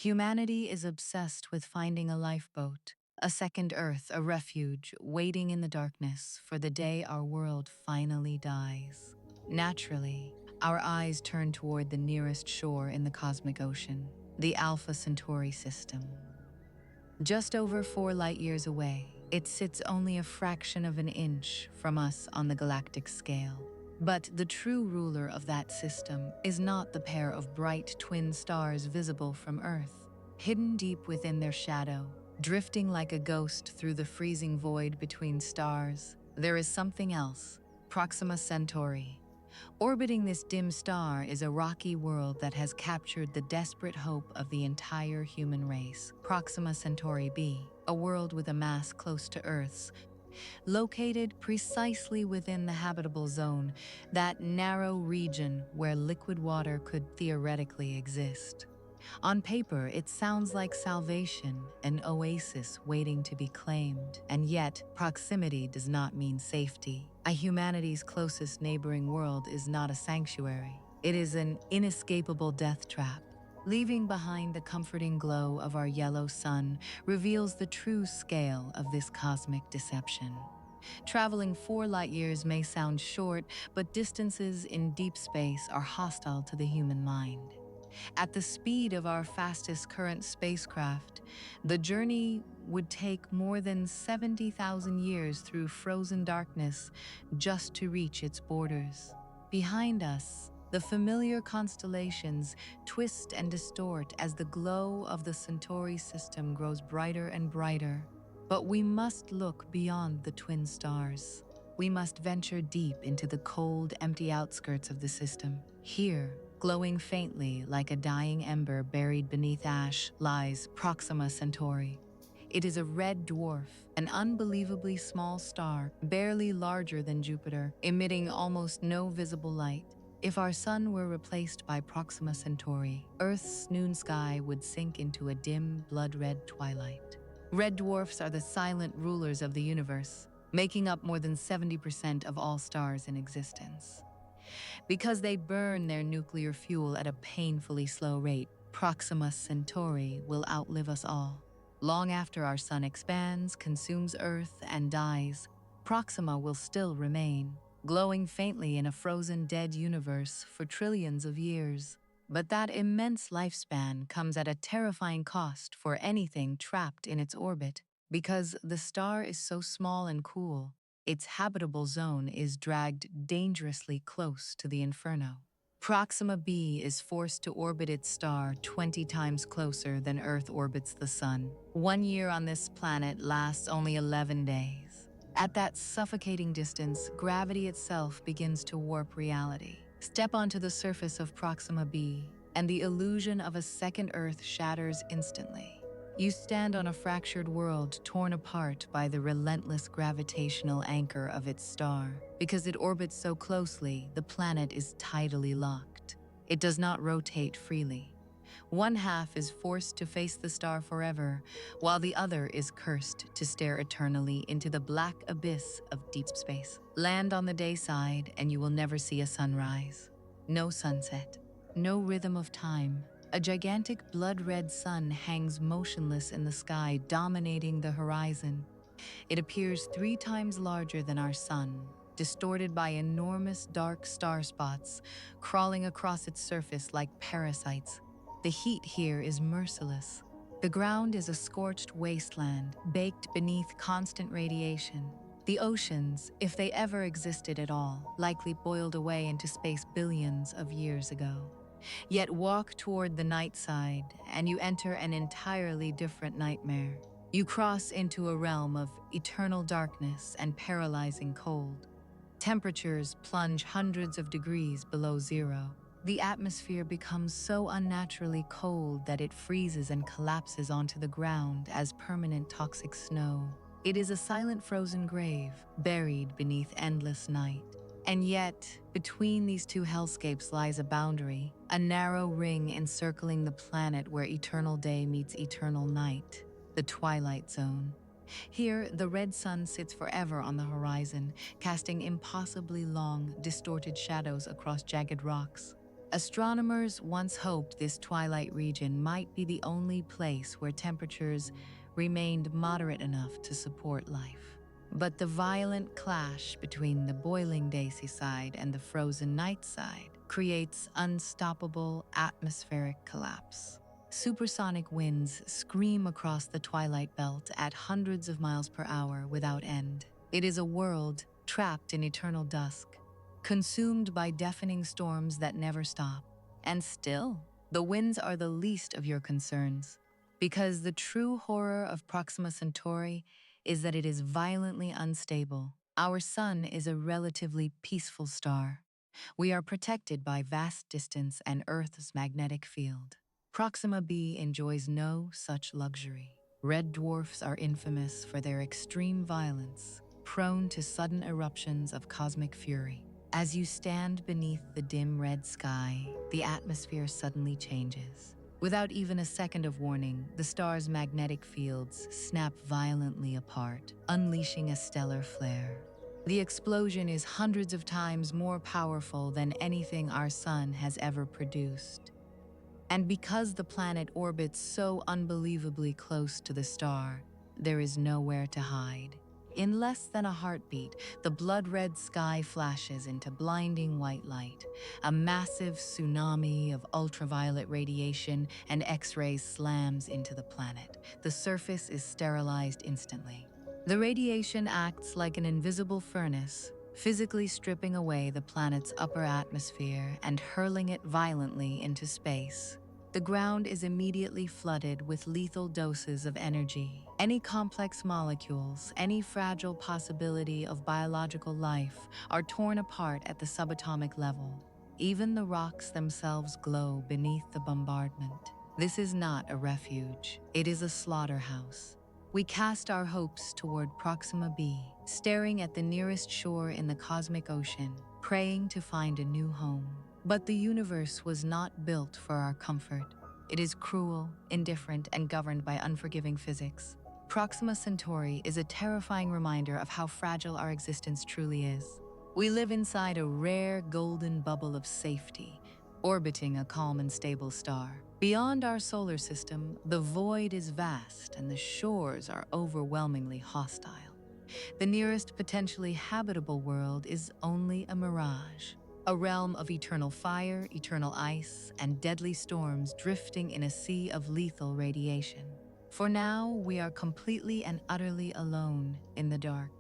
Humanity is obsessed with finding a lifeboat, a second Earth, a refuge, waiting in the darkness for the day our world finally dies. Naturally, our eyes turn toward the nearest shore in the cosmic ocean, the Alpha Centauri system. Just over 4 light-years away, it sits only a fraction of an inch from us on the galactic scale. But the true ruler of that system is not the pair of bright twin stars visible from Earth. Hidden deep within their shadow, drifting like a ghost through the freezing void between stars, there is something else, Proxima Centauri. Orbiting this dim star is a rocky world that has captured the desperate hope of the entire human race. Proxima Centauri b, a world with a mass close to Earth's, located precisely within the habitable zone, that narrow region where liquid water could theoretically exist. On paper, it sounds like salvation, an oasis waiting to be claimed. And yet, proximity does not mean safety. Humanity's closest neighboring world is not a sanctuary. It is an inescapable death trap. Leaving behind the comforting glow of our yellow sun reveals the true scale of this cosmic deception. Traveling 4 light-years may sound short, but distances in deep space are hostile to the human mind. At the speed of our fastest current spacecraft, the journey would take more than 70,000 years through frozen darkness just to reach its borders. Behind us, the familiar constellations twist and distort as the glow of the Centauri system grows brighter and brighter. But we must look beyond the twin stars. We must venture deep into the cold, empty outskirts of the system. Here, glowing faintly like a dying ember buried beneath ash, lies Proxima Centauri. It is a red dwarf, an unbelievably small star, barely larger than Jupiter, emitting almost no visible light. If our sun were replaced by Proxima Centauri, Earth's noon sky would sink into a dim, blood-red twilight. Red dwarfs are the silent rulers of the universe, making up more than 70% of all stars in existence. Because they burn their nuclear fuel at a painfully slow rate, Proxima Centauri will outlive us all. Long after our sun expands, consumes Earth, and dies, Proxima will still remain, glowing faintly in a frozen dead universe for trillions of years. But that immense lifespan comes at a terrifying cost for anything trapped in its orbit. Because the star is so small and cool, its habitable zone is dragged dangerously close to the inferno. Proxima b is forced to orbit its star 20 times closer than Earth orbits the Sun. 1 year on this planet lasts only 11 days. At that suffocating distance, gravity itself begins to warp reality. Step onto the surface of Proxima b, and the illusion of a second Earth shatters instantly. You stand on a fractured world torn apart by the relentless gravitational anchor of its star. Because it orbits so closely, the planet is tidally locked. It does not rotate freely. One half is forced to face the star forever, while the other is cursed to stare eternally into the black abyss of deep space. Land on the day side, and you will never see a sunrise. No sunset. No rhythm of time. A gigantic blood-red sun hangs motionless in the sky, dominating the horizon. It appears 3 times larger than our sun, distorted by enormous dark star spots crawling across its surface like parasites. The heat here is merciless. The ground is a scorched wasteland, baked beneath constant radiation. The oceans, if they ever existed at all, likely boiled away into space billions of years ago. Yet walk toward the night side, and you enter an entirely different nightmare. You cross into a realm of eternal darkness and paralyzing cold. Temperatures plunge hundreds of degrees below zero. The atmosphere becomes so unnaturally cold that it freezes and collapses onto the ground as permanent toxic snow. It is a silent frozen grave, buried beneath endless night. And yet, between these two hellscapes lies a boundary, a narrow ring encircling the planet where eternal day meets eternal night, the twilight zone. Here, the red sun sits forever on the horizon, casting impossibly long, distorted shadows across jagged rocks. Astronomers once hoped this twilight region might be the only place where temperatures remained moderate enough to support life. But the violent clash between the boiling day side and the frozen night side creates unstoppable atmospheric collapse. Supersonic winds scream across the twilight belt at hundreds of miles per hour without end. It is a world trapped in eternal dusk, consumed by deafening storms that never stop. And still, the winds are the least of your concerns, because the true horror of Proxima Centauri is that it is violently unstable. Our sun is a relatively peaceful star. We are protected by vast distance and Earth's magnetic field. Proxima b enjoys no such luxury. Red dwarfs are infamous for their extreme violence, prone to sudden eruptions of cosmic fury. As you stand beneath the dim red sky, the atmosphere suddenly changes. Without even a second of warning, the star's magnetic fields snap violently apart, unleashing a stellar flare. The explosion is hundreds of times more powerful than anything our sun has ever produced. And because the planet orbits so unbelievably close to the star, there is nowhere to hide. In less than a heartbeat, the blood-red sky flashes into blinding white light. A massive tsunami of ultraviolet radiation and X-rays slams into the planet. The surface is sterilized instantly. The radiation acts like an invisible furnace, physically stripping away the planet's upper atmosphere and hurling it violently into space. The ground is immediately flooded with lethal doses of energy. Any complex molecules, any fragile possibility of biological life are torn apart at the subatomic level. Even the rocks themselves glow beneath the bombardment. This is not a refuge, it is a slaughterhouse. We cast our hopes toward Proxima b, staring at the nearest shore in the cosmic ocean, praying to find a new home. But the universe was not built for our comfort. It is cruel, indifferent, and governed by unforgiving physics. Proxima Centauri is a terrifying reminder of how fragile our existence truly is. We live inside a rare golden bubble of safety, orbiting a calm and stable star. Beyond our solar system, the void is vast and the shores are overwhelmingly hostile. The nearest potentially habitable world is only a mirage, a realm of eternal fire, eternal ice, and deadly storms drifting in a sea of lethal radiation. For now, we are completely and utterly alone in the dark.